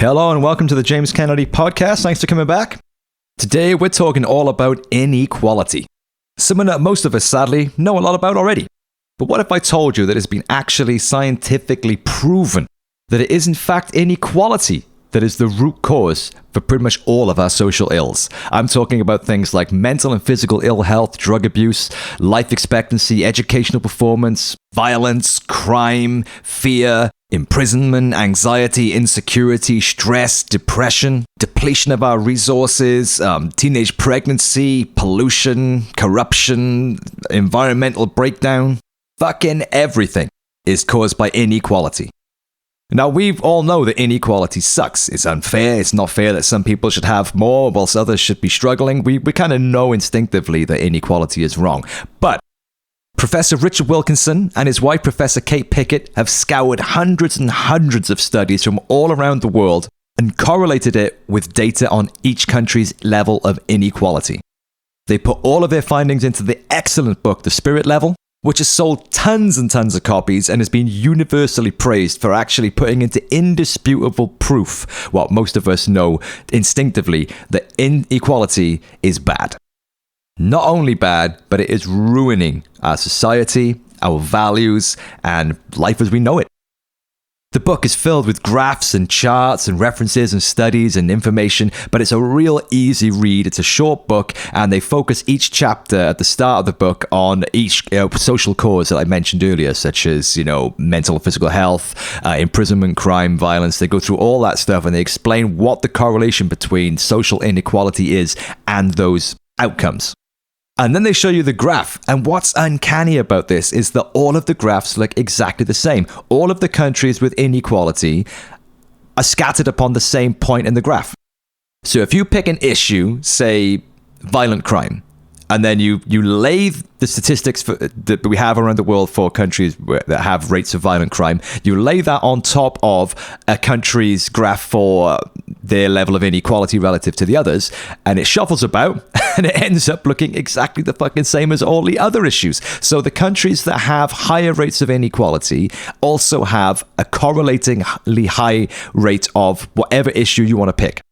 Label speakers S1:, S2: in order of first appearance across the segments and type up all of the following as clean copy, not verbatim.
S1: Hello and welcome to the James Kennedy Podcast. Thanks for coming back. Today we're talking all about inequality. Something that most of us sadly know a lot about already. But what if I told you that it's been actually scientifically proven that it is in fact inequality that is the root cause for pretty much all of our social ills? I'm talking about things like mental and physical ill health, drug abuse, life expectancy, educational performance, violence, crime, fear, imprisonment, anxiety, insecurity, stress, depression, depletion of our resources, teenage pregnancy, pollution, corruption, environmental breakdown. Fucking everything is caused by inequality. Now, we all know that inequality sucks. It's unfair. It's not fair that some people should have more whilst others should be struggling. We kind of know instinctively that inequality is wrong. But Professor Richard Wilkinson and his wife, Professor Kate Pickett, have scoured hundreds and hundreds of studies from all around the world and correlated it with data on each country's level of inequality. They put all of their findings into the excellent book, The Spirit Level, which has sold tons and tons of copies and has been universally praised for actually putting into indisputable proof what most of us know instinctively, that inequality is bad. Not only bad, but it is ruining our society, our values, and life as we know it. The book is filled with graphs and charts and references and studies and information, but it's a real easy read. It's a short book, and they focus each chapter at the start of the book on each social cause that I mentioned earlier, such as, mental and physical health, imprisonment, crime, violence. They go through all that stuff, and they explain what the correlation between social inequality is and those outcomes. And then they show you the graph. And what's uncanny about this is that all of the graphs look exactly the same. All of the countries with inequality are scattered upon the same point in the graph. So if you pick an issue, say violent crime, and then you lay the statistics that we have around the world for countries that have rates of violent crime, you lay that on top of a country's graph for their level of inequality relative to the others, and it shuffles about, and it ends up looking exactly the fucking same as all the other issues. So the countries that have higher rates of inequality also have a correlatingly high rate of whatever issue you want to pick.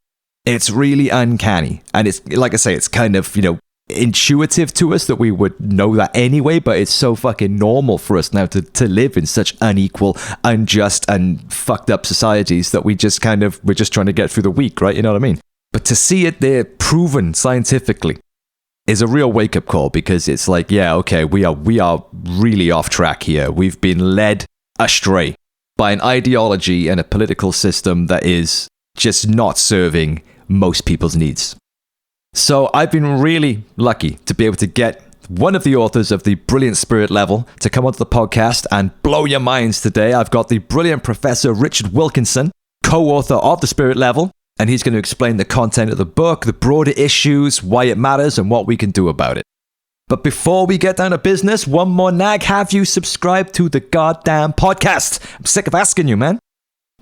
S1: It's really uncanny. And it's, like I say, it's kind of, intuitive to us that we would know that anyway, but it's so fucking normal for us now to live in such unequal, unjust, and fucked up societies that we're just trying to get through the week, right? You know what I mean? But to see it there proven scientifically is a real wake-up call, because it's like, yeah, okay, we are really off track here. We've been led astray by an ideology and a political system that is just not serving most people's needs. So I've been really lucky to be able to get one of the authors of the brilliant Spirit Level to come onto the podcast and blow your minds today. I've got the brilliant Professor Richard Wilkinson, co-author of the Spirit Level, and he's going to explain the content of the book, the broader issues, why it matters, and what we can do about it. But before we get down to business, one more nag. Have you subscribed to the goddamn podcast? I'm sick of asking you, man.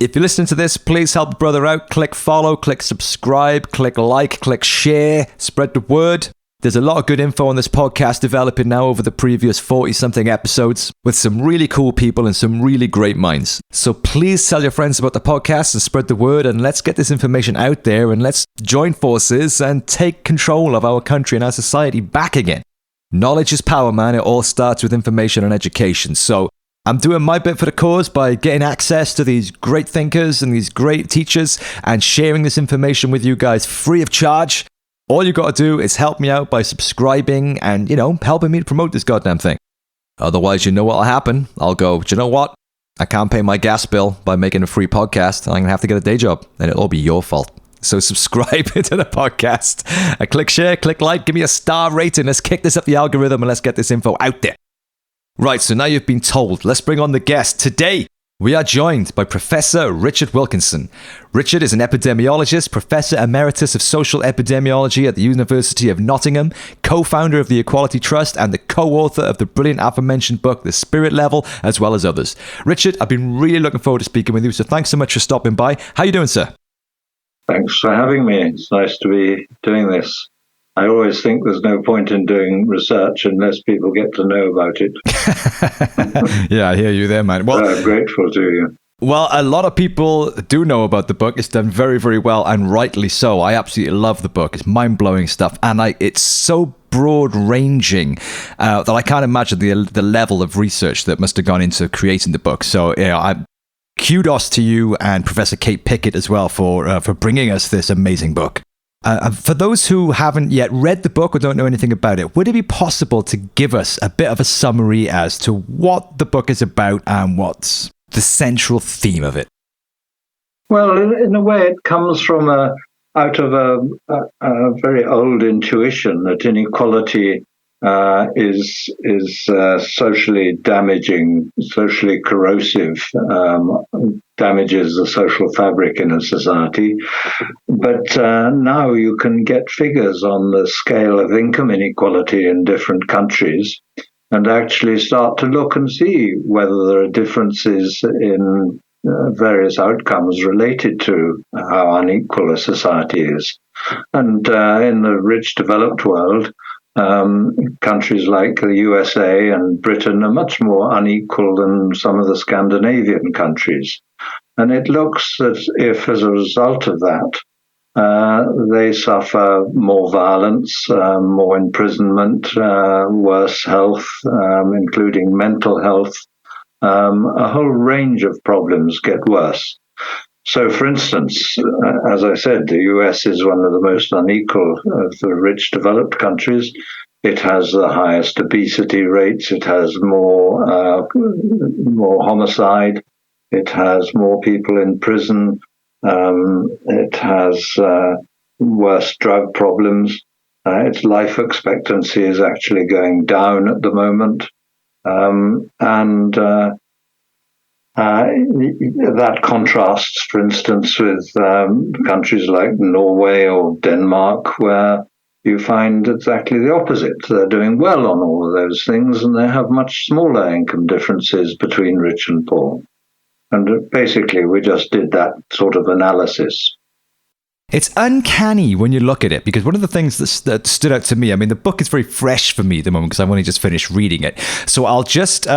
S1: If you're listening to this, please help a brother out. Click follow, click subscribe, click like, click share, spread the word. There's a lot of good info on this podcast developing now over the previous 40-something episodes with some really cool people and some really great minds. So please tell your friends about the podcast and spread the word, and let's get this information out there, and let's join forces and take control of our country and our society back again. Knowledge is power, man. It all starts with information and education. So I'm doing my bit for the cause by getting access to these great thinkers and these great teachers and sharing this information with you guys free of charge. All you got to do is help me out by subscribing and, helping me to promote this goddamn thing. Otherwise, you know what'll happen. I'll go, do you know what? I can't pay my gas bill by making a free podcast. I'm going to have to get a day job, and it'll all be your fault. So subscribe to the podcast. Click share, click like, give me a star rating. Let's kick this up the algorithm and let's get this info out there. Right, so now you've been told, let's bring on the guest. Today, we are joined by Professor Richard Wilkinson. Richard is an epidemiologist, Professor Emeritus of Social Epidemiology at the University of Nottingham, co-founder of the Equality Trust, and the co-author of the brilliant aforementioned book, The Spirit Level, as well as others. Richard, I've been really looking forward to speaking with you, so thanks so much for stopping by. How are you doing, sir?
S2: Thanks for having me. It's nice to be doing this. I always think there's no point in doing research unless people get to know about it.
S1: Yeah, I hear you there, man. Well,
S2: I'm grateful to you.
S1: Well, a lot of people do know about the book. It's done very, very well, and rightly so. I absolutely love the book. It's mind-blowing stuff, and it's so broad-ranging that I can't imagine the level of research that must have gone into creating the book. So, kudos to you and Professor Kate Pickett as well for bringing us this amazing book. For those who haven't yet read the book or don't know anything about it, would it be possible to give us a bit of a summary as to what the book is about and what's the central theme of it?
S2: Well, in a way, it comes from out of a very old intuition that inequality is socially damaging, socially corrosive, damages the social fabric in a society. But now you can get figures on the scale of income inequality in different countries, and actually start to look and see whether there are differences in various outcomes related to how unequal a society is. And in the rich developed world, countries like the USA and Britain are much more unequal than some of the Scandinavian countries. And it looks as if, as a result of that, they suffer more violence, more imprisonment, worse health, including mental health. A whole range of problems get worse. So, for instance, as I said, the US is one of the most unequal of the rich developed countries. It has the highest obesity rates. It has more homicide. It has more people in prison. It has worse drug problems. Its life expectancy is actually going down at the moment. That contrasts, for instance, with countries like Norway or Denmark, where you find exactly the opposite. They're doing well on all of those things, and they have much smaller income differences between rich and poor. And basically, we just did that sort of analysis.
S1: It's uncanny when you look at it, because one of the things that stood out to me, I mean, the book is very fresh for me at the moment because I've only just finished reading it. So I'll just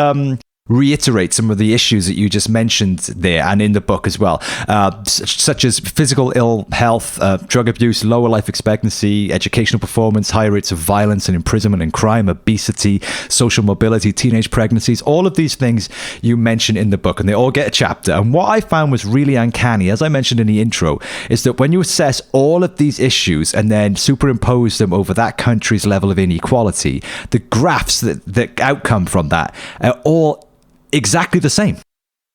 S1: reiterate some of the issues that you just mentioned there and in the book as well, such as physical ill health, drug abuse, lower life expectancy, educational performance, higher rates of violence and imprisonment and crime, obesity, social mobility, teenage pregnancies, all of these things you mention in the book, and they all get a chapter. And what I found was really uncanny, as I mentioned in the intro, is that when you assess all of these issues and then superimpose them over that country's level of inequality, the graphs that outcome from that are all exactly the same.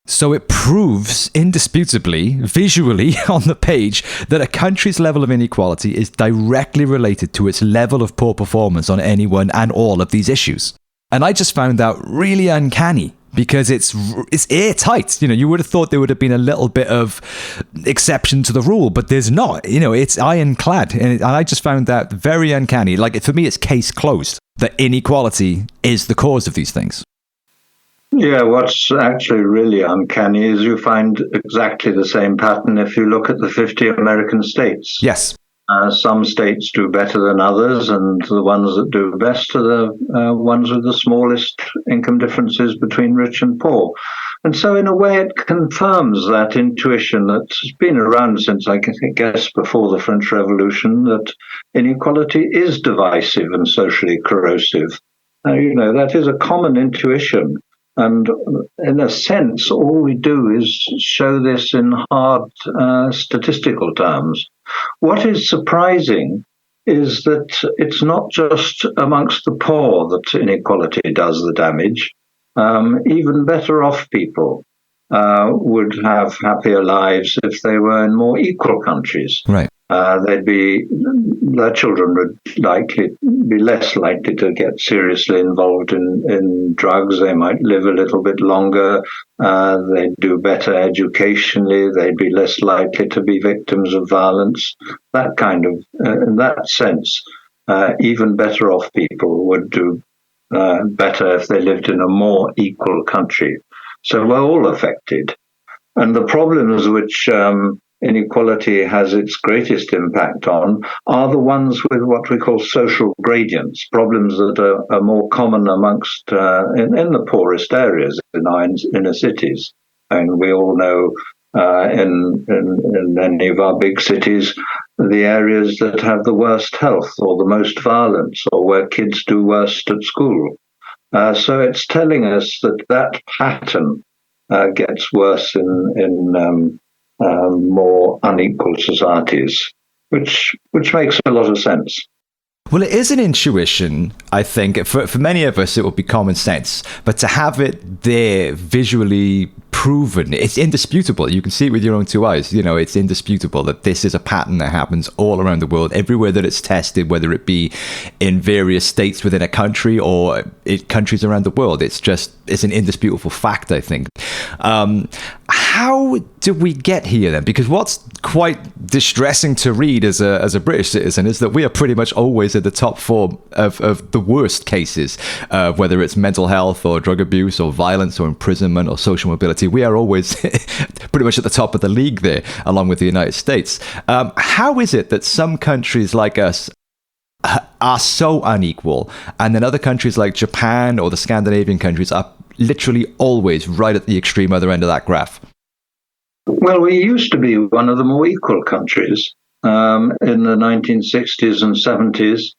S1: So it proves indisputably, visually on the page, that a country's level of inequality is directly related to its level of poor performance on any one and all of these issues. And I just found that really uncanny, because it's airtight. You would have thought there would have been a little bit of exception to the rule, but there's not. It's ironclad. And I just found that very uncanny. Like, for me, it's case closed that inequality is the cause of these things.
S2: Yeah, what's actually really uncanny is you find exactly the same pattern if you look at the 50 American states.
S1: Yes.
S2: Some states do better than others, and the ones that do best are the ones with the smallest income differences between rich and poor. And so, in a way, it confirms that intuition that's been around since, I guess, before the French Revolution, that inequality is divisive and socially corrosive. That is a common intuition. And in a sense, all we do is show this in hard statistical terms. What is surprising is that it's not just amongst the poor that inequality does the damage. Even better off people would have happier lives if they were in more equal countries.
S1: Right.
S2: Their children would be less likely to get seriously involved in drugs. They might live a little bit longer. They'd do better educationally. They'd be less likely to be victims of violence. That kind of, in that sense, even better off people would do better if they lived in a more equal country. So we're all affected. And the problems which inequality has its greatest impact on are the ones with what we call social gradients, problems that are more common amongst in the poorest areas in our inner cities. And we all know in any of our big cities, the areas that have the worst health or the most violence or where kids do worst at school. So it's telling us that pattern gets worse in more unequal societies, which makes a lot of sense.
S1: Well, it is an intuition, I think. For many of us, it would be common sense. But to have it there visually proven, it's indisputable. You can see it with your own two eyes. You know, it's indisputable that this is a pattern that happens all around the world, everywhere that it's tested, whether it be in various states within a country or in countries around the world. It's an indisputable fact, I think. How did we get here then? Because what's quite distressing to read as a British citizen is that we are pretty much always at the top four of the worst cases, whether it's mental health or drug abuse or violence or imprisonment or social mobility. We are always pretty much at the top of the league there, along with the United States. How is it that some countries like us are so unequal, and then other countries like Japan or the Scandinavian countries are literally always right at the extreme other end of that graph?
S2: Well, we used to be one of the more equal countries. In the 1960s and 70s,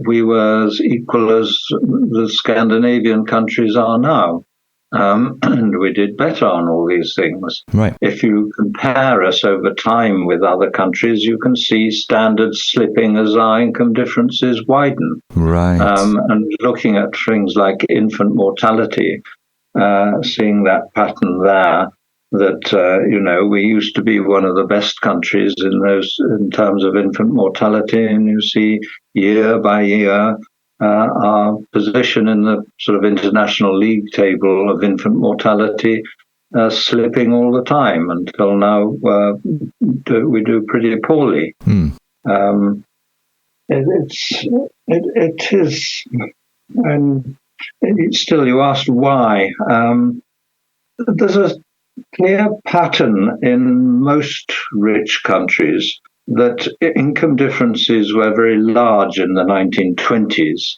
S2: we were as equal as the Scandinavian countries are now. And we did better on all these things.
S1: Right.
S2: If you compare us over time with other countries, you can see standards slipping as our income differences widen.
S1: Right.
S2: And looking at things like infant mortality, seeing that pattern there, that we used to be one of the best countries in terms of infant mortality, and you see year by year our position in the sort of international league table of infant mortality slipping all the time until now we do pretty poorly. It is, and still you asked why. There's a clear pattern in most rich countries that income differences were very large in the 1920s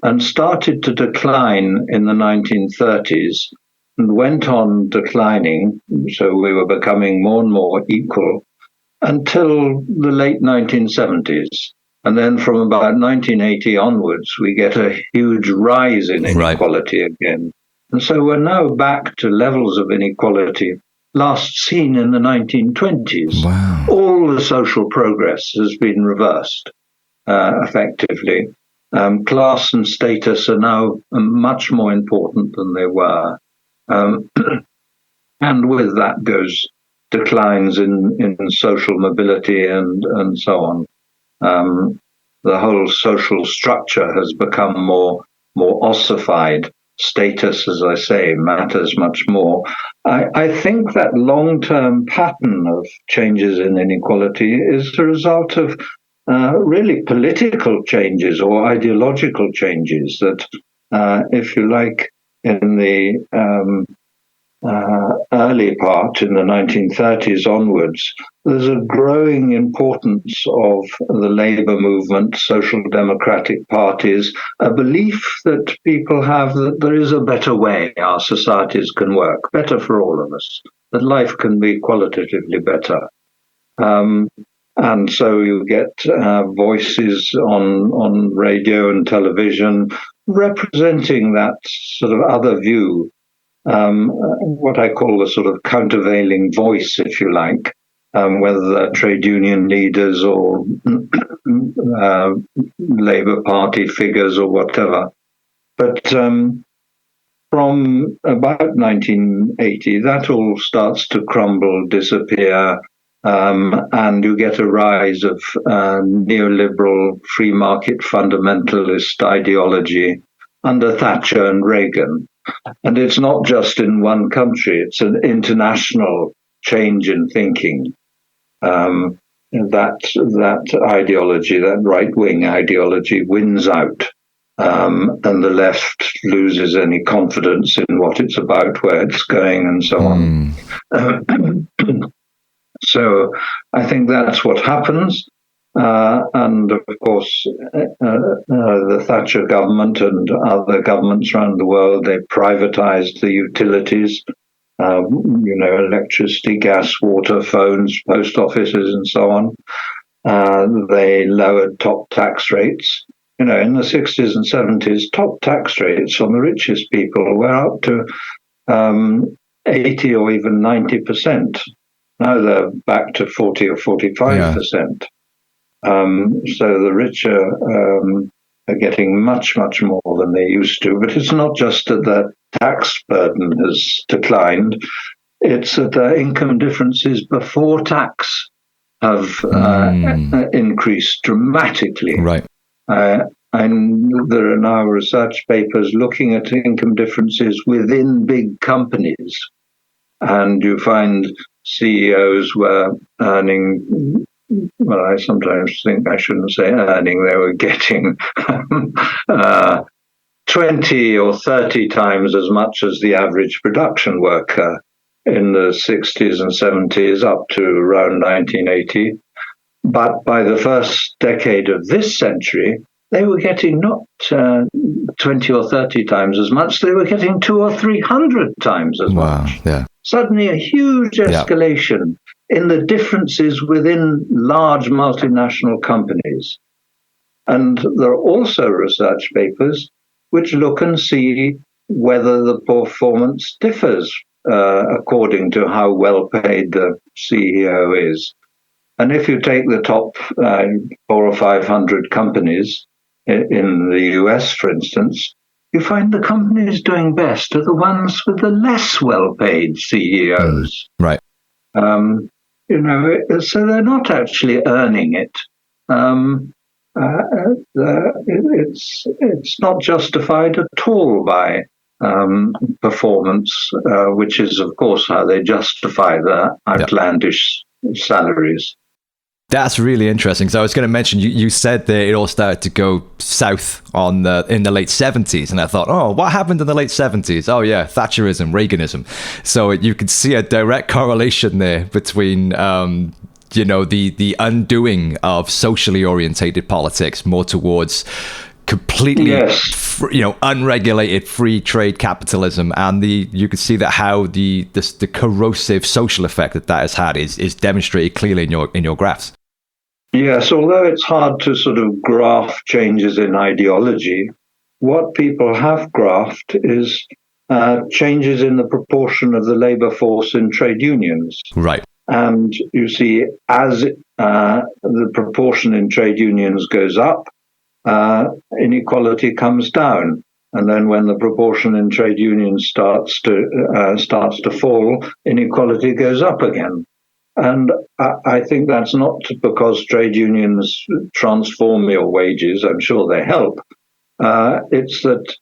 S2: and started to decline in the 1930s and went on declining. So we were becoming more and more equal until the late 1970s. And then from about 1980 onwards, we get a huge rise in inequality again. And so we're now back to levels of inequality last seen in the 1920s.
S1: Wow.
S2: All the social progress has been reversed, effectively. Class and status are now much more important than they were. And with that goes declines in social mobility and so on. The whole social structure has become more ossified. Status, as I say, matters much more. I think that long-term pattern of changes in inequality is the result of really political changes or ideological changes that, if you like, in the early part, in the 1930s onwards, there's a growing importance of the labour movement, social democratic parties, a belief that people have that there is a better way our societies can work, better for all of us, that life can be qualitatively better. And so you get voices on radio and television representing that sort of other view, what I call the sort of countervailing voice, if you like, whether they're trade union leaders or Labour Party figures or whatever. But from about 1980, that all starts to crumble, disappear, and you get a rise of neoliberal free market fundamentalist ideology under Thatcher and Reagan. And it's not just in one country, it's an international change in thinking. That ideology, that right-wing ideology, wins out, and the left loses any confidence in what it's about, where it's going, and so on. So I think that's what happens. And of course, the Thatcher government and other governments around the world, they privatized the utilities. electricity, gas, water, phones, post offices, and so on. They lowered top tax rates. In the 60s and 70s, top tax rates on the richest people were up to 80 or even 90%. Now they're back to 40 or 45%. So the richer are getting much, much more than they used to. But it's not just that their tax burden has declined, it's that their income differences before tax have increased dramatically.
S1: Right.
S2: And there are now research papers looking at income differences within big companies. And you find CEOs were earning, well, I sometimes think I shouldn't say earning, they were getting 20 or 30 times as much as the average production worker in the 60s and 70s up to around 1980. But by the first decade of this century, they were getting not 20 or 30 times as much, they were getting 200 or 300 times as much.
S1: Yeah.
S2: Suddenly a huge escalation in the differences within large multinational companies. And there are also research papers which look and see whether the performance differs according to how well paid the CEO is. And if you take the top 400 or 500 companies in the US, for instance, you find the companies doing best are the ones with the less well-paid CEOs.
S1: Right.
S2: So they're not actually earning it. It's not justified at all by performance, which is, of course, how they justify their outlandish salaries.
S1: That's really interesting. So I was going to mention, you said that it all started to go south in the late 70s. And I thought, what happened in the late 70s? Oh, yeah, Thatcherism, Reaganism. So you could see a direct correlation there between, the undoing of socially orientated politics more towards completely, unregulated free trade capitalism, and you could see that how the corrosive social effect that has had is demonstrated clearly in your graphs.
S2: Yes, although it's hard to sort of graph changes in ideology, what people have graphed is changes in the proportion of the labor force in trade unions.
S1: Right.
S2: And you see, as the proportion in trade unions goes up, inequality comes down, and then when the proportion in trade unions starts to fall, inequality goes up again. And I think that's not because trade unions transform your wages. I'm sure they help. It's that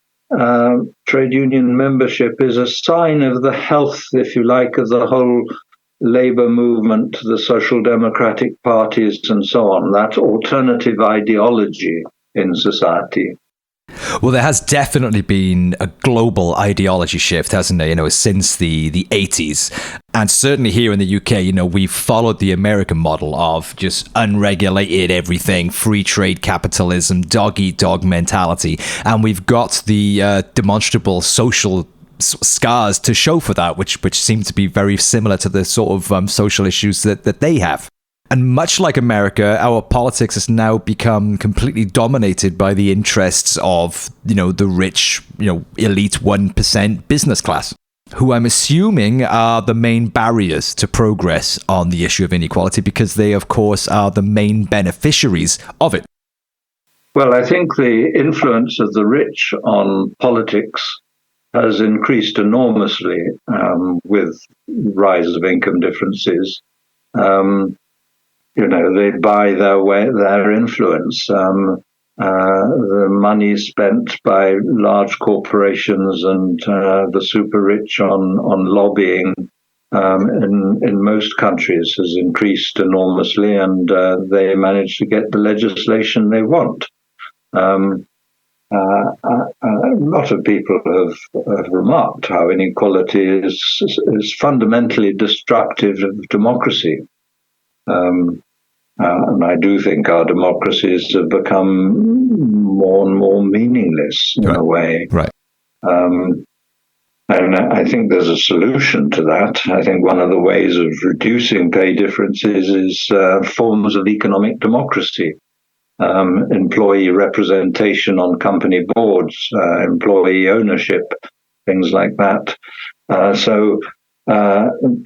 S2: trade union membership is a sign of the health, if you like, of the whole labor movement, the social democratic parties, and so on. That alternative ideology in society.
S1: Well, there has definitely been a global ideology shift, hasn't there, since the 80s. And certainly here in the UK, we've followed the American model of just unregulated everything, free trade capitalism, dog-eat-dog mentality. And we've got the demonstrable social scars to show for that, which seem to be very similar to the sort of social issues that they have. And much like America, our politics has now become completely dominated by the interests of, the rich, elite 1% business class, who I'm assuming are the main barriers to progress on the issue of inequality, because they, of course, are the main beneficiaries of it.
S2: Well, I think the influence of the rich on politics has increased enormously with rise of income differences. They buy their influence. The money spent by large corporations and the super rich on lobbying in most countries has increased enormously, and they manage to get the legislation they want. A lot of people have remarked how inequality is fundamentally destructive of democracy. And I do think our democracies have become more and more meaningless in a way.
S1: Right.
S2: And I think there's a solution to that. I think one of the ways of reducing pay differences is forms of economic democracy, employee representation on company boards, employee ownership, things like that. So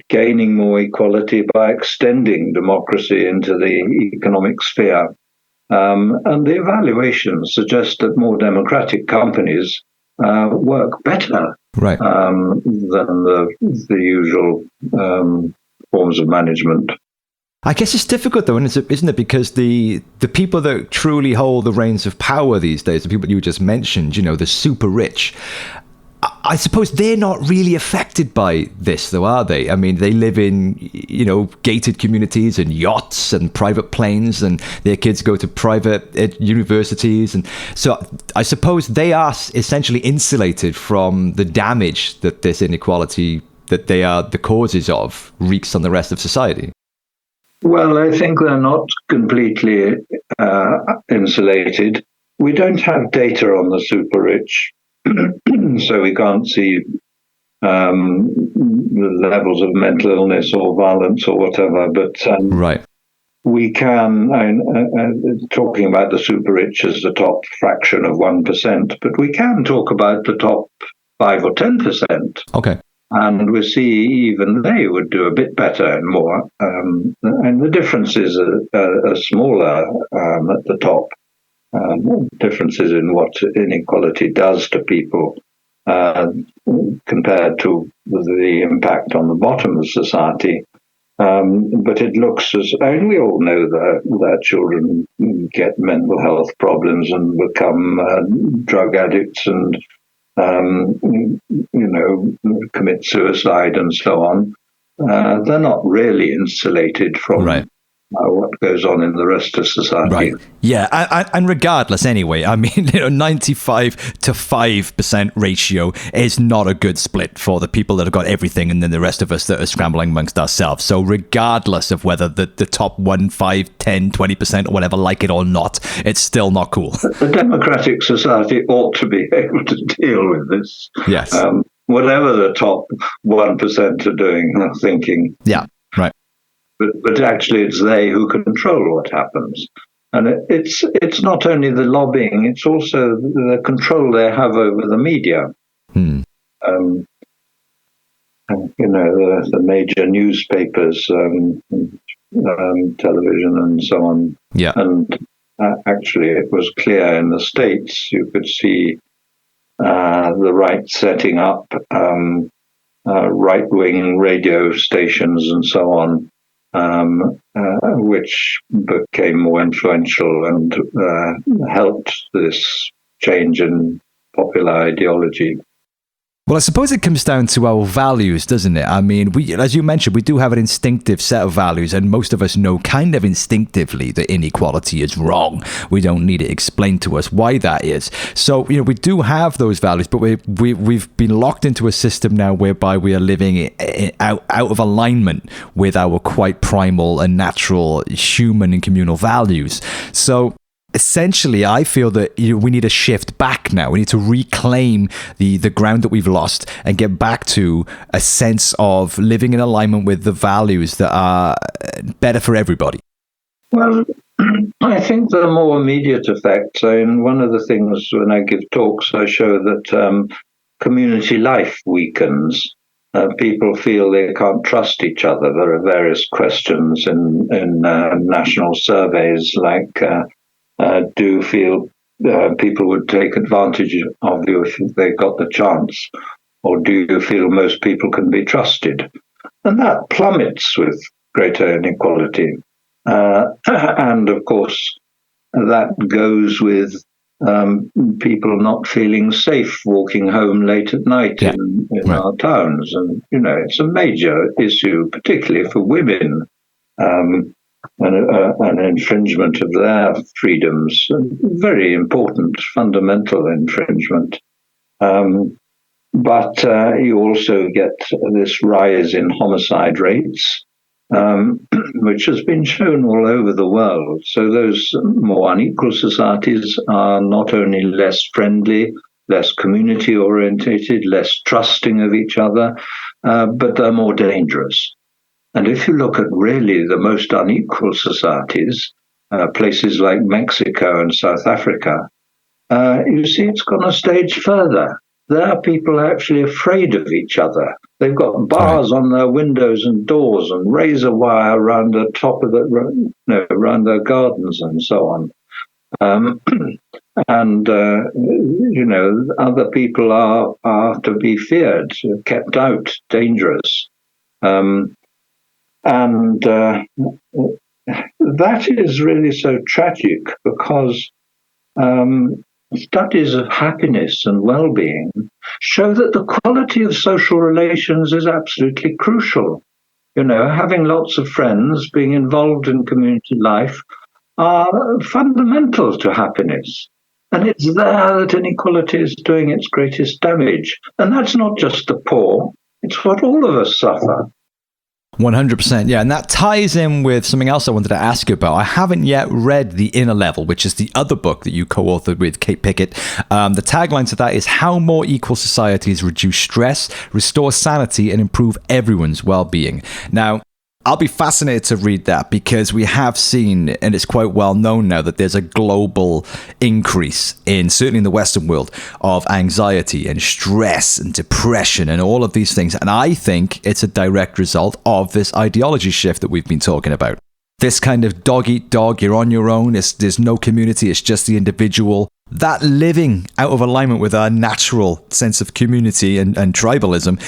S2: gaining more equality by extending democracy into the economic sphere. And the evaluations suggest that more democratic companies work better than the usual forms of management.
S1: I guess it's difficult though, isn't it? Because the people that truly hold the reins of power these days, the people you just mentioned, the super rich, I suppose they're not really affected by this, though, are they? I mean, they live in, gated communities and yachts and private planes, and their kids go to private universities. And so I suppose they are essentially insulated from the damage that this inequality that they are the causes of wreaks on the rest of society.
S2: Well, I think they're not completely insulated. We don't have data on the super rich. So we can't see the levels of mental illness or violence or whatever, but we can, talking about the super rich as the top fraction of 1%, but we can talk about the top 5 or 10%.
S1: Okay.
S2: And we see even they would do a bit better and more. And the differences are smaller at the top. Differences in what inequality does to people compared to the impact on the bottom of society. But it looks as, and we all know that children get mental health problems and become drug addicts and, commit suicide and so on. They're not really insulated from what goes on in the rest of society.
S1: Right. Yeah. And regardless, anyway, I mean, 95 to 5% ratio is not a good split for the people that have got everything and then the rest of us that are scrambling amongst ourselves. So regardless of whether the top 1, 5, 10, 20% or whatever like it or not, it's still not cool.
S2: A democratic society ought to be able to deal with this.
S1: Yes.
S2: Whatever the top 1% are doing or thinking.
S1: Yeah. Right.
S2: But actually, it's they who control what happens, and it's not only the lobbying; it's also the control they have over the media. The major newspapers, television, and so on.
S1: Yeah.
S2: And actually, it was clear in the States. You could see the right setting up right-wing radio stations and so on. Which became more influential and helped this change in popular ideology.
S1: Well, I suppose it comes down to our values, doesn't it? I mean, as you mentioned, we do have an instinctive set of values, and most of us know kind of instinctively that inequality is wrong. We don't need it explained to us why that is. So, we do have those values, but we've been locked into a system now whereby we are living out of alignment with our quite primal and natural human and communal values. So, essentially, I feel that we need a shift back now. We need to reclaim the ground that we've lost and get back to a sense of living in alignment with the values that are better for everybody.
S2: Well, I think there are more immediate effects. And one of the things when I give talks, I show that community life weakens. People feel they can't trust each other. There are various questions in national surveys like, do you feel people would take advantage of you if they got the chance? Or do you feel most people can be trusted? And that plummets with greater inequality. And of course, that goes with people not feeling safe walking home late at night in our towns. And, it's a major issue, particularly for women. An infringement of their freedoms, very important, fundamental infringement. But you also get this rise in homicide rates, which has been shown all over the world. So those more unequal societies are not only less friendly, less community orientated, less trusting of each other, but they're more dangerous. And if you look at really the most unequal societies, places like Mexico and South Africa, you see it's gone a stage further. There are people actually afraid of each other. They've got bars on their windows and doors and razor wire around the top of around their gardens and so on. And other people are to be feared, kept out, dangerous. And that is really so tragic because studies of happiness and well-being show that the quality of social relations is absolutely crucial. Having lots of friends, being involved in community life are fundamental to happiness. And it's there that inequality is doing its greatest damage. And that's not just the poor, it's what all of us suffer.
S1: 100%. Yeah. And that ties in with something else I wanted to ask you about. I haven't yet read The Inner Level, which is the other book that you co-authored with Kate Pickett. The tagline to that is How More Equal Societies Reduce Stress, Restore Sanity, and Improve Everyone's Well-Being. Now, I'll be fascinated to read that because we have seen, and it's quite well known now, that there's a global increase certainly in the Western world, of anxiety and stress and depression and all of these things. And I think it's a direct result of this ideology shift that we've been talking about. This kind of dog eat dog, you're on your own, there's no community, it's just the individual. That living out of alignment with our natural sense of community and tribalism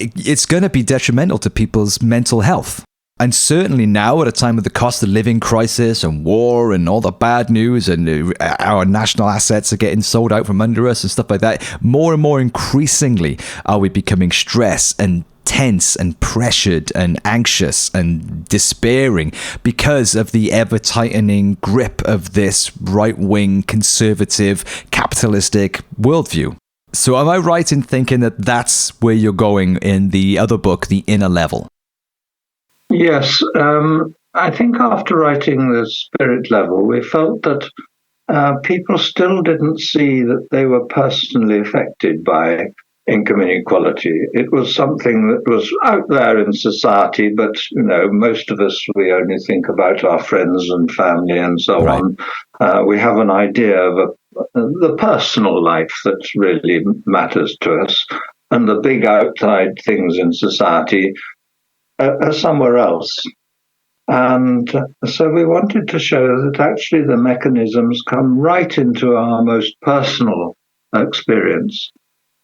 S1: it's going to be detrimental to people's mental health. And certainly now, at a time of the cost of living crisis and war and all the bad news and our national assets are getting sold out from under us and stuff like that, more and more increasingly are we becoming stressed and tense and pressured and anxious and despairing because of the ever-tightening grip of this right-wing, conservative, capitalistic worldview. So am I right in thinking that that's where you're going in the other book, The Inner Level?
S2: Yes. I think after writing The Spirit Level, we felt that people still didn't see that they were personally affected by income inequality. It was something that was out there in society, but, most of us, we only think about our friends and family and so on. We have an idea of the personal life that really matters to us, and the big outside things in society are somewhere else. And so we wanted to show that actually the mechanisms come right into our most personal experience.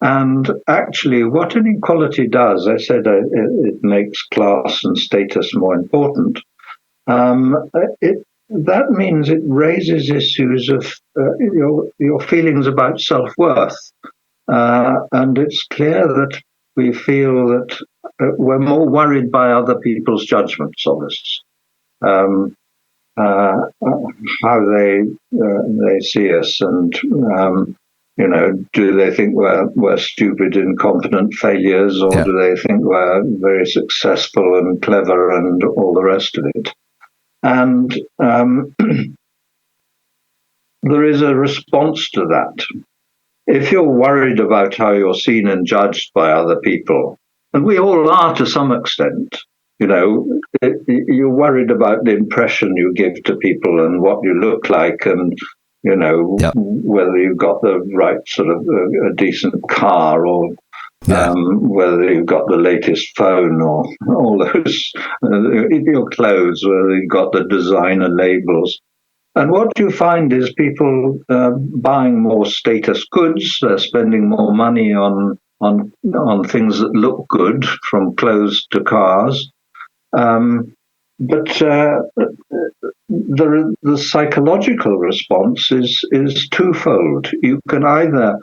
S2: And actually what inequality does, I said it makes class and status more important. That means it raises issues of your feelings about self-worth. And it's clear that we feel that we're more worried by other people's judgments of us, how they see us, and do they think we're stupid, incompetent failures, or do they think we're very successful and clever and all the rest of it? And there is a response to that. If you're worried about how you're seen and judged by other people, and we all are to some extent, you're worried about the impression you give to people and what you look like, and whether you've got the right sort of a decent car, or whether you've got the latest phone, or all those, your clothes, whether you've got the designer labels. And what you find is people buying more status goods, they're spending more money on things that look good, from clothes to cars. But the psychological response is twofold. You can either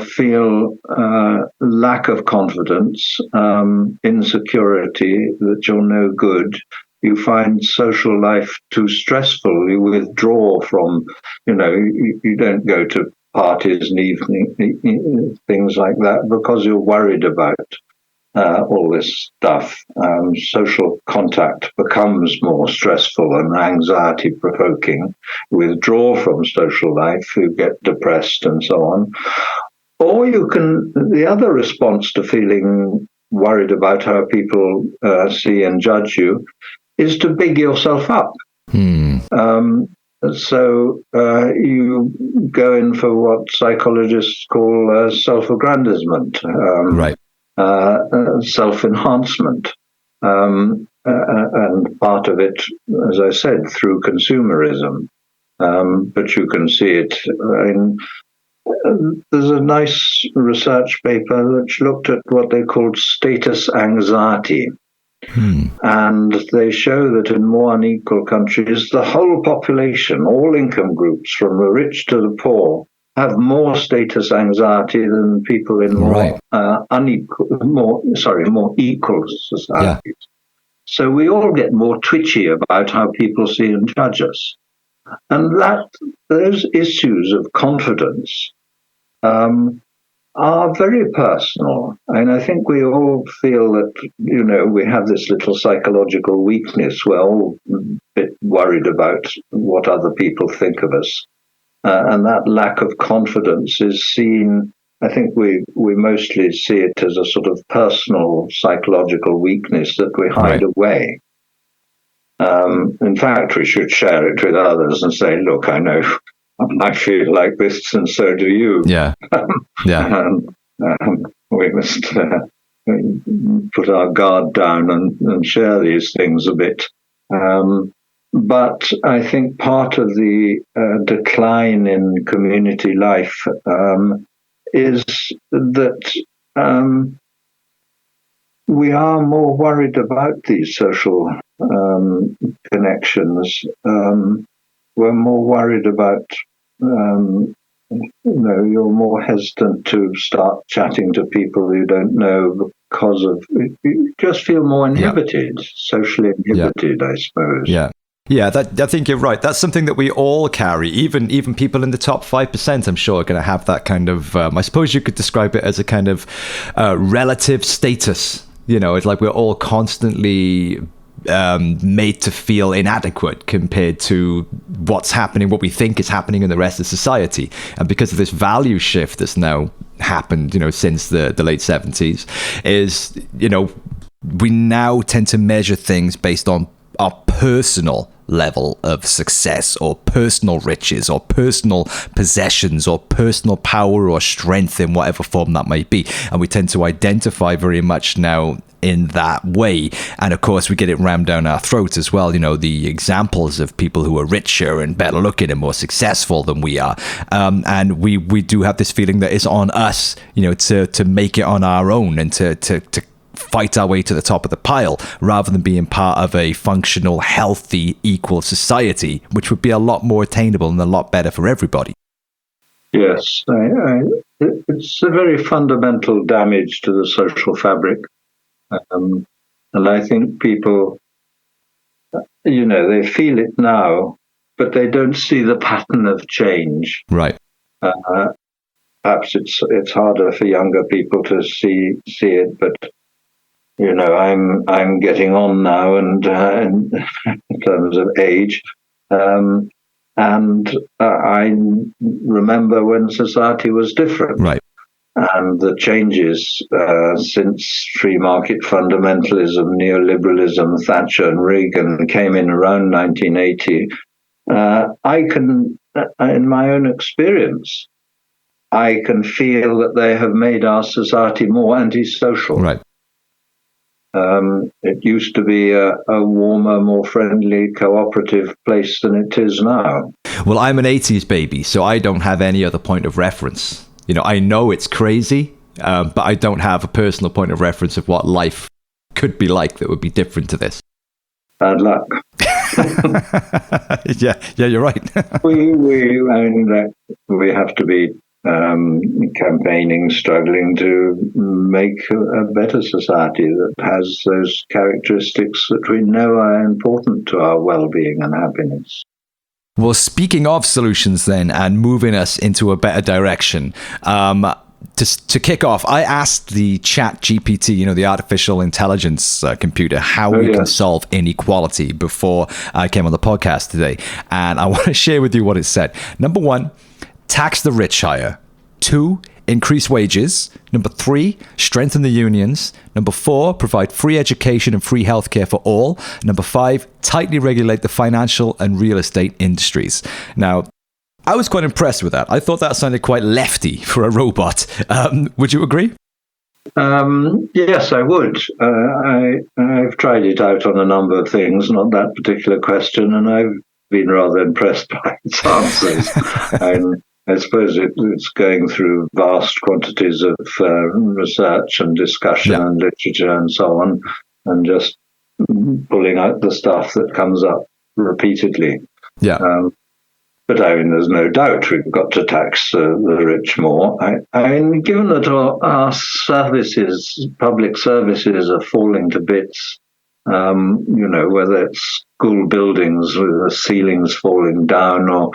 S2: feel lack of confidence, insecurity, that you're no good. You find social life too stressful. You withdraw from, you don't go to parties and evening things like that because you're worried about all this stuff, social contact becomes more stressful and anxiety-provoking, withdraw from social life, you get depressed and so on. Or the other response to feeling worried about how people see and judge you is to big yourself up. So you go in for what psychologists call self-aggrandizement.
S1: Right.
S2: Self-enhancement, and part of it, as I said, through consumerism. But you can see it there's a nice research paper which looked at what they called status anxiety. And they show that in more unequal countries, the whole population, all income groups, from the rich to the poor, have more status anxiety than people in more equal societies. Yeah. So we all get more twitchy about how people see and judge us. And those issues of confidence are very personal. And I think we all feel that, we have this little psychological weakness. We're all a bit worried about what other people think of us. And that lack of confidence is seen, I think we mostly see it as a sort of personal psychological weakness that we hide away. In fact, we should share it with others and say, look, I know I feel like this and so do you.
S1: Yeah. Yeah.
S2: We must put our guard down and share these things a bit. But I think part of the decline in community life is that we are more worried about these social connections. We're more worried about, you're more hesitant to start chatting to people you don't know because you just feel more inhibited, socially inhibited, I suppose.
S1: Yeah. Yeah, I think you're right. That's something that we all carry. Even people in the top 5%, I'm sure, are going to have that kind of, I suppose you could describe it as a kind of relative status. It's like we're all constantly made to feel inadequate compared to what's happening, what we think is happening in the rest of society. And because of this value shift that's now happened, since the late 70s, is, we now tend to measure things based on our personal level of success or personal riches or personal possessions or personal power or strength in whatever form that might be. And we tend to identify very much now in that way. And of course, we get it rammed down our throats as well. The examples of people who are richer and better looking and more successful than we are. And we do have this feeling that it's on us, to make it on our own and to fight our way to the top of the pile rather than being part of a functional, healthy, equal society, which would be a lot more attainable and a lot better for everybody.
S2: Yes, it's a very fundamental damage to the social fabric. And I think people, they feel it now, but they don't see the pattern of change.
S1: Right.
S2: Perhaps it's harder for younger people to see it, but I'm getting on now, and in terms of age, and I remember when society was different,
S1: right?
S2: And the changes since free market fundamentalism, neoliberalism, Thatcher and Reagan came in around 1980. I can, in my own experience, I can feel that they have made our society more antisocial.
S1: Right.
S2: It used to be a warmer, more friendly, cooperative place than it is now.
S1: Well, I'm an 80s baby, so I don't have any other point of reference. I know it's crazy, but I don't have a personal point of reference of what life could be like that would be different to this.
S2: Bad luck.
S1: Yeah, you're right.
S2: we have to be campaigning, struggling to make a better society that has those characteristics that we know are important to our well-being and happiness.
S1: Well, speaking of solutions then, and moving us into a better direction, to kick off, I asked the Chat GPT, the artificial intelligence computer, how we can solve inequality before I came on the podcast today. And I want to share with you what it said. Number 1, tax the rich higher. 2, increase wages. Number 3, strengthen the unions. Number 4, provide free education and free healthcare for all. Number 5, tightly regulate the financial and real estate industries. Now, I was quite impressed with that. I thought that sounded quite lefty for a robot. Would you agree?
S2: Yes, I would. I've tried it out on a number of things, not that particular question, and I've been rather impressed by its answers. And I suppose it's going through vast quantities of research and discussion and literature and so on, and just pulling out the stuff that comes up repeatedly.
S1: Yeah.
S2: But I mean, there's no doubt we've got to tax the rich more. I mean, given that our services, public services, are falling to bits, whether it's school buildings with the ceilings falling down, or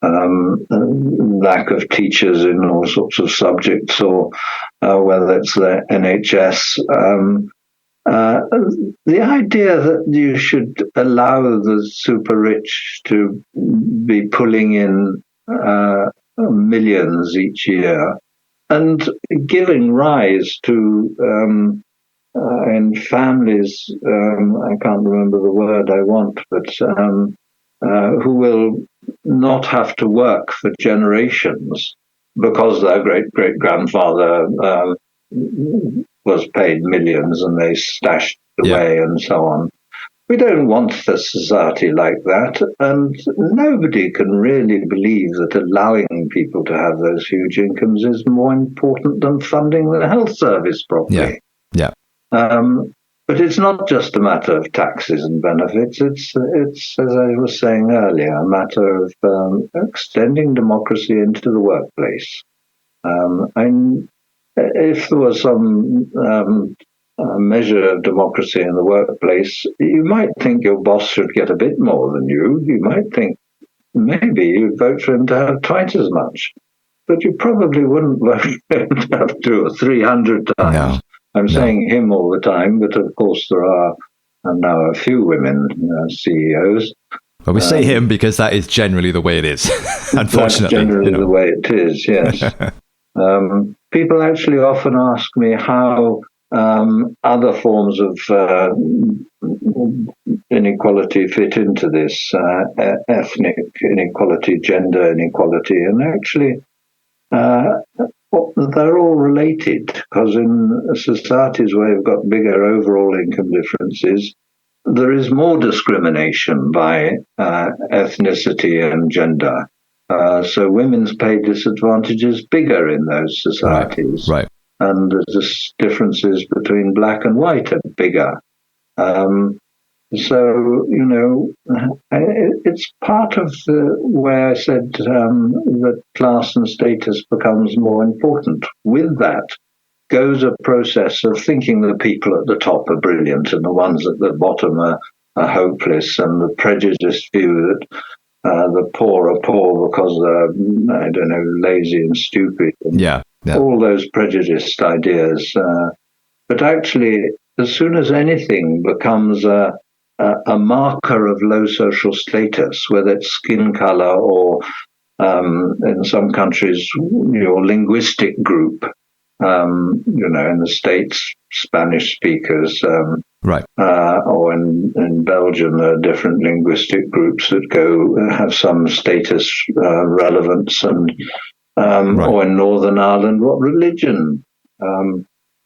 S2: lack of teachers in all sorts of subjects, or whether it's the NHS. The idea that you should allow the super rich to be pulling in millions each year and giving rise to in families, I can't remember the word I want, but who will not have to work for generations because their great-great-grandfather was paid millions and they stashed away and so on. We don't want a society like that, and nobody can really believe that allowing people to have those huge incomes is more important than funding the health service properly.
S1: Yeah.
S2: But it's not just a matter of taxes and benefits. It's as I was saying earlier, a matter of extending democracy into the workplace. And if there was some measure of democracy in the workplace, you might think your boss should get a bit more than you. You might think maybe you'd vote for him to have twice as much. But you probably wouldn't vote for him to have 200 or 300 times.
S1: No.
S2: I'm saying him all the time, but of course there are now a few women CEOs.
S1: Well, we say him because that is generally the way it is, unfortunately.
S2: That's generally the way it is, yes. People actually often ask me how other forms of inequality fit into this, ethnic inequality, gender inequality, and actually they're all related, because in societies where you've got bigger overall income differences, there is more discrimination by ethnicity and gender. So women's pay disadvantage is bigger in those societies.
S1: Right.
S2: And the differences between black and white are bigger. So, it's part of the way I said that class and status becomes more important. With that goes a process of thinking the people at the top are brilliant and the ones at the bottom are hopeless, and the prejudiced view that the poor are poor because they're, lazy and stupid. And all those prejudiced ideas. But actually, as soon as anything becomes a marker of low social status, whether it's skin color or, in some countries, your linguistic group, in the States, Spanish speakers, or in Belgium, there are different linguistic groups that have some status relevance, and or in Northern Ireland, what religion.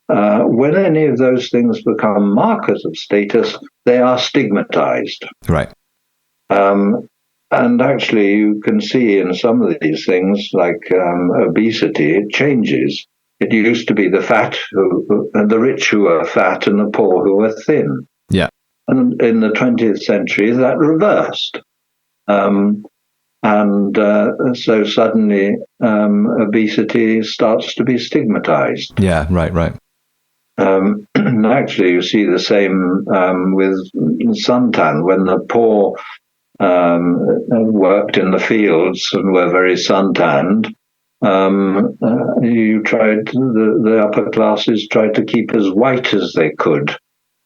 S2: When any of those things become markers of status, they are stigmatized.
S1: Right.
S2: And actually, you can see in some of these things, like obesity, it changes. It used to be the fat and the rich who are fat and the poor who are thin.
S1: Yeah.
S2: And in the 20th century, that reversed. So suddenly, obesity starts to be stigmatized.
S1: Yeah, right.
S2: Actually, you see the same with suntan. When the poor worked in the fields and were very suntanned, The upper classes tried to keep as white as they could.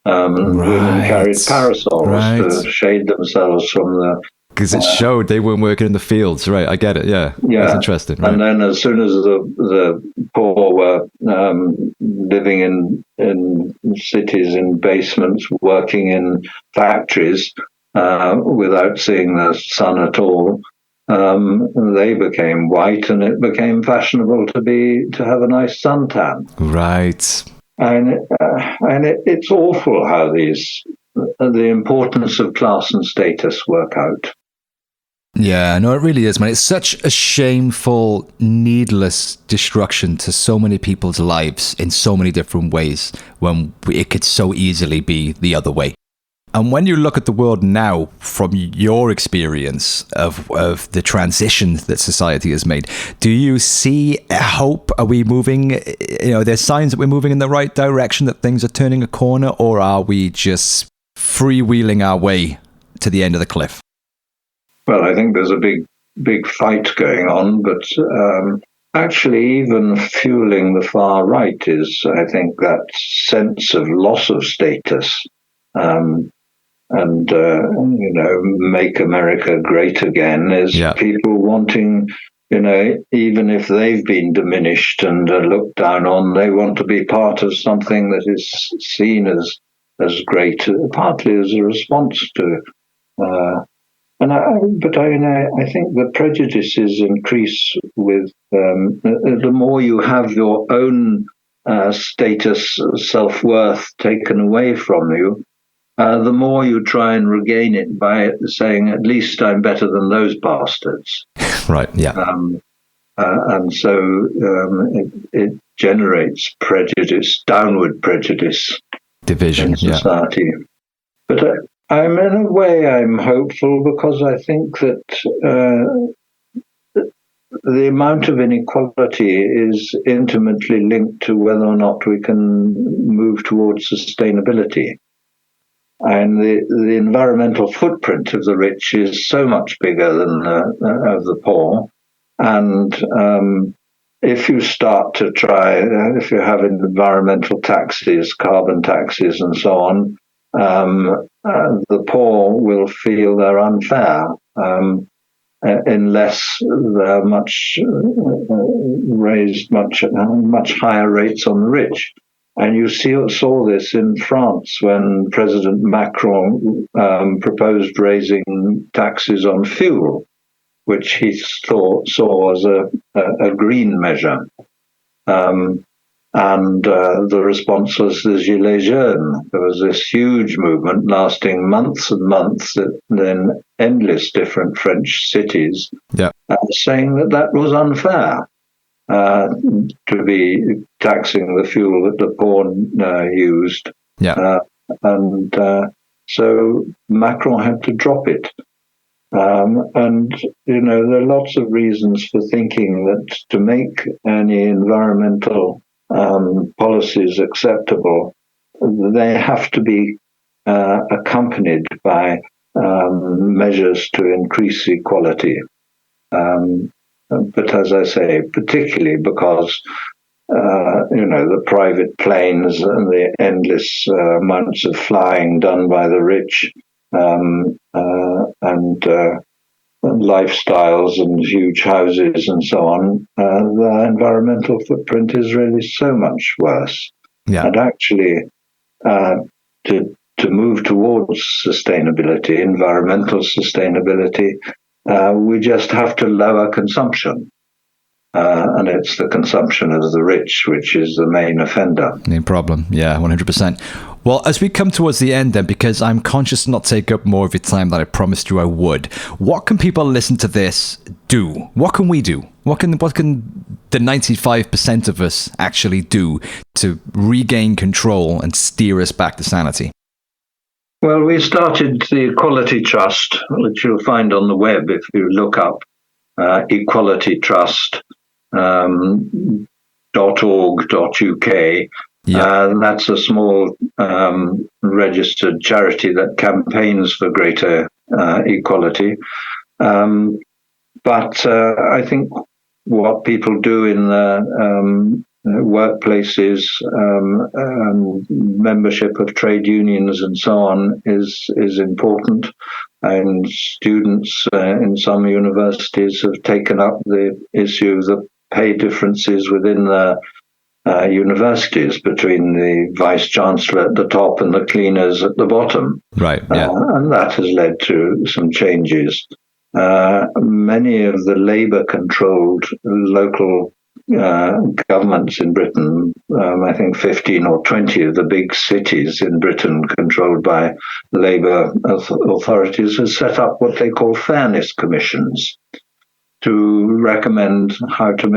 S2: Women carried parasols to shade themselves from the...
S1: Because it showed they weren't working in the fields, right? I get it, yeah. That's interesting. Right?
S2: And then as soon as the poor were living in cities, in basements, working in factories without seeing the sun at all, they became white, and it became fashionable to have a nice suntan.
S1: Right.
S2: And it's awful how the importance of class and status work out.
S1: Yeah, no, it really is, man. It's such a shameful, needless destruction to so many people's lives in so many different ways when it could so easily be the other way. And when you look at the world now from your experience of the transition that society has made, do you see a hope? Are we moving, there's signs that we're moving in the right direction, that things are turning a corner, or are we just freewheeling our way to the end of the cliff?
S2: Well, I think there's a big fight going on, but actually even fueling the far right is, I think, that sense of loss of status. Make America great again is people wanting, even if they've been diminished and looked down on, they want to be part of something that is seen as great, partly as a response to. I think the prejudices increase with the more you have your own status, self-worth taken away from you. The more you try and regain it by saying, at least I'm better than those bastards.
S1: Right, yeah.
S2: And so it generates prejudice, downward prejudice.
S1: Division,
S2: in society. Yeah. But in a way, I'm hopeful because I think that the amount of inequality is intimately linked to whether or not we can move towards sustainability. And the environmental footprint of the rich is so much bigger than of the poor. And if you start to if you have environmental taxes, carbon taxes, and so on, the poor will feel they're unfair unless they're raised much higher rates on the rich. And you saw this in France when President Macron proposed raising taxes on fuel, which he saw as a green measure. And the response was the Gilets jaunes. There was this huge movement lasting months and months in endless different French cities saying that was unfair. To be taxing the fuel that the poor used. So Macron had to drop it. And, there are lots of reasons for thinking that to make any environmental policies acceptable, they have to be accompanied by measures to increase equality. But as I say, particularly because, the private planes and the endless amounts of flying done by the rich and lifestyles and huge houses and so on, the environmental footprint is really so much worse. Yeah. And actually, to move towards sustainability, environmental sustainability, we just have to lower consumption. And it's the consumption of the rich, which is the main offender.
S1: Main problem, yeah, 100%. Well, as we come towards the end then, because I'm conscious to not take up more of your time than I promised you I would, what can people listen to this do? What can we do? What can the 95% of us actually do to regain control and steer us back to sanity?
S2: Well, we started the Equality Trust, which you'll find on the web if you look up Equality Trust. .org.uk. That's a small registered charity that campaigns for greater equality. But I think what people do in the workplaces, membership of trade unions and so on is important. And students in some universities have taken up the issue of the pay differences within the universities between the vice-chancellor at the top and the cleaners at the bottom.
S1: Right, yeah.
S2: And that has led to some changes. Many of the Labour-controlled local governments in Britain, I think 15 or 20 of the big cities in Britain controlled by Labour authorities, have set up what they call fairness commissions to recommend how to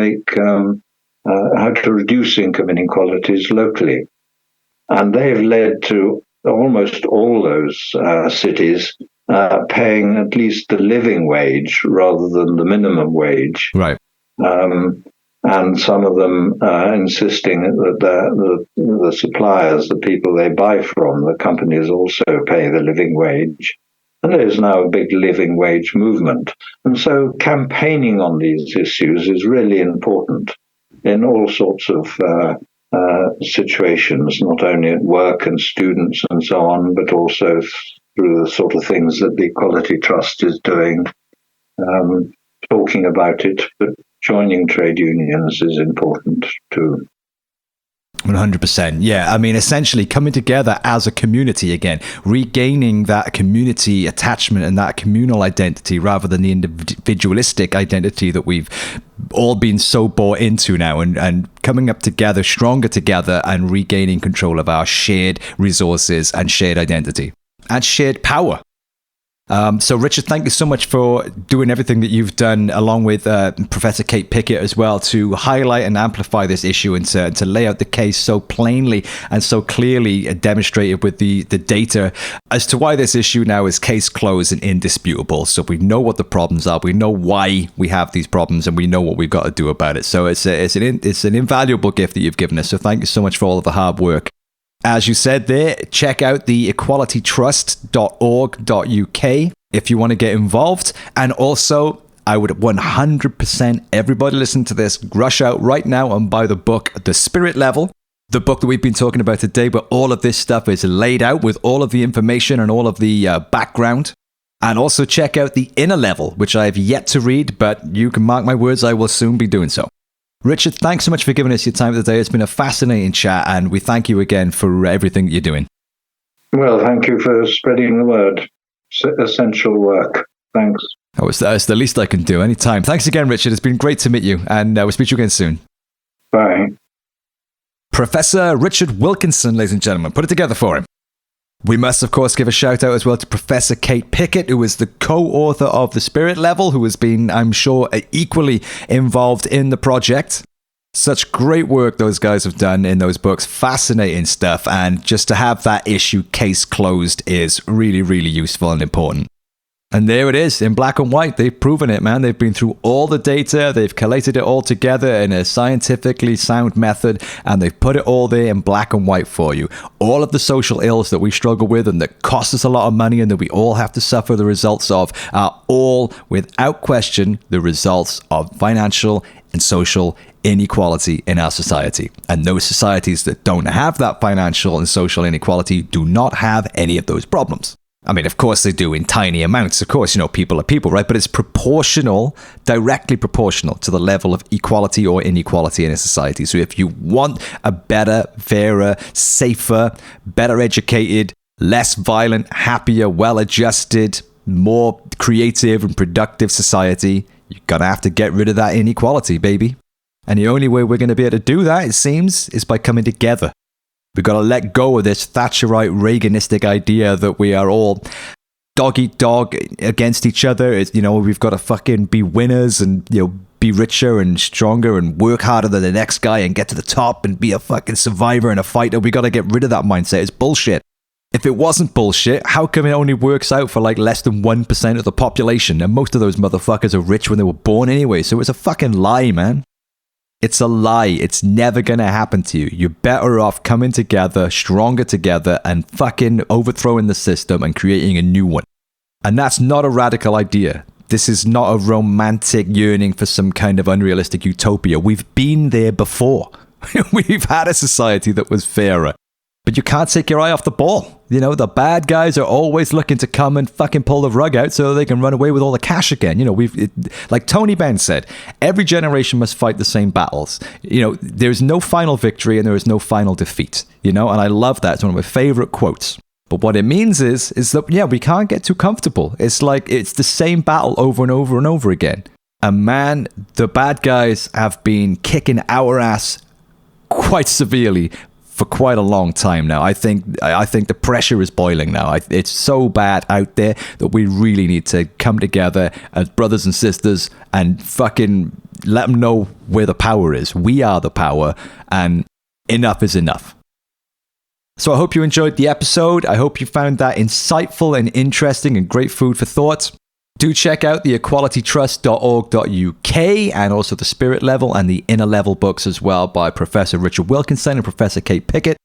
S2: reduce income inequalities locally. And they've led to almost all those cities paying at least the living wage rather than the minimum wage.
S1: Right.
S2: And some of them insisting that the suppliers, the people they buy from, the companies also pay the living wage. And there's now a big living wage movement. And so campaigning on these issues is really important in all sorts of situations, not only at work and students and so on, but also through the sort of things that the Equality Trust is doing, talking about it, but joining trade unions is important too.
S1: 100%. Yeah. I mean, essentially coming together as a community again, regaining that community attachment and that communal identity rather than the individualistic identity that we've all been so bought into now, and coming up together, stronger together, and regaining control of our shared resources and shared identity and shared power. So Richard, thank you so much for doing everything that you've done, along with Professor Kate Pickett as well, to highlight and amplify this issue and to lay out the case so plainly and so clearly demonstrated with the data as to why this issue now is case closed and indisputable. So we know what the problems are, we know why we have these problems, and we know what we've got to do about it. So it's an invaluable gift that you've given us. So thank you so much for all of the hard work. As you said there, check out the equalitytrust.org.uk if you want to get involved. And also, I would 100% everybody listen to this, rush out right now and buy the book, The Spirit Level, the book that we've been talking about today, but all of this stuff is laid out with all of the information and all of the background. And also check out The Inner Level, which I have yet to read, but you can mark my words, I will soon be doing so. Richard, thanks so much for giving us your time today. It's been a fascinating chat, and we thank you again for everything that you're doing.
S2: Well, thank you for spreading the word. It's essential work. Thanks.
S1: Oh, it's the least I can do. Anytime. Thanks again, Richard. It's been great to meet you, and we'll speak to you again soon.
S2: Bye.
S1: Professor Richard Wilkinson, ladies and gentlemen. Put it together for him. We must, of course, give a shout out as well to Professor Kate Pickett, who is the co-author of The Spirit Level, who has been, I'm sure, equally involved in the project. Such great work those guys have done in those books. Fascinating stuff. And just to have that issue case closed is really, really useful and important. And there it is in black and white. They've proven it, man. They've been through all the data. They've collated it all together in a scientifically sound method, and they've put it all there in black and white for you. All of the social ills that we struggle with and that cost us a lot of money and that we all have to suffer the results of are all, without question, the results of financial and social inequality in our society. And those societies that don't have that financial and social inequality do not have any of those problems. I mean, of course they do in tiny amounts. Of course, people are people, right? But it's proportional, directly proportional to the level of equality or inequality in a society. So if you want a better, fairer, safer, better educated, less violent, happier, well-adjusted, more creative and productive society, you're going to have to get rid of that inequality, baby. And the only way we're going to be able to do that, it seems, is by coming together. We've got to let go of this Thatcherite, Reaganistic idea that we are all dog eat dog against each other. We've got to fucking be winners and, be richer and stronger and work harder than the next guy and get to the top and be a fucking survivor and a fighter. We got to get rid of that mindset. It's bullshit. If it wasn't bullshit, how come it only works out for less than 1% of the population? And most of those motherfuckers are rich when they were born anyway. So it's a fucking lie, man. It's a lie. It's never going to happen to you. You're better off coming together, stronger together, and fucking overthrowing the system and creating a new one. And that's not a radical idea. This is not a romantic yearning for some kind of unrealistic utopia. We've been there before. We've had a society that was fairer. But you can't take your eye off the ball. You know, the bad guys are always looking to come and fucking pull the rug out so they can run away with all the cash again. You know, like Tony Benn said, every generation must fight the same battles. You know, there's no final victory and there is no final defeat. You know, and I love that. It's one of my favorite quotes. But what it means is that, yeah, we can't get too comfortable. It's like it's the same battle over and over and over again. And man, the bad guys have been kicking our ass quite severely for quite a long time now. I think the pressure is boiling now. It's so bad out there that we really need to come together as brothers and sisters and fucking let them know where the power is. We are the power, and enough is enough. So I hope you enjoyed the episode. I hope you found that insightful and interesting and great food for thought. Do check out the equalitytrust.org.uk and also the Spirit Level and the Inner Level books as well by Professor Richard Wilkinson and Professor Kate Pickett.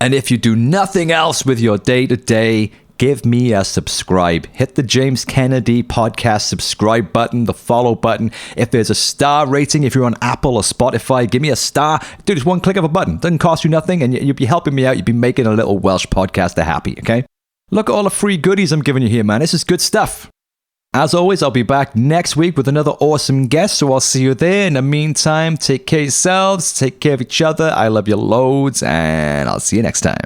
S1: And if you do nothing else with your day-to-day, give me a subscribe. Hit the James Kennedy Podcast subscribe button, the follow button. If there's a star rating, if you're on Apple or Spotify, give me a star. Dude, it's one click of a button. Doesn't cost you nothing, and you'll be helping me out. You'll be making a little Welsh podcaster happy, okay? Look at all the free goodies I'm giving you here, man. This is good stuff. As always, I'll be back next week with another awesome guest, so I'll see you there. In the meantime, take care of yourselves, take care of each other. I love you loads, and I'll see you next time.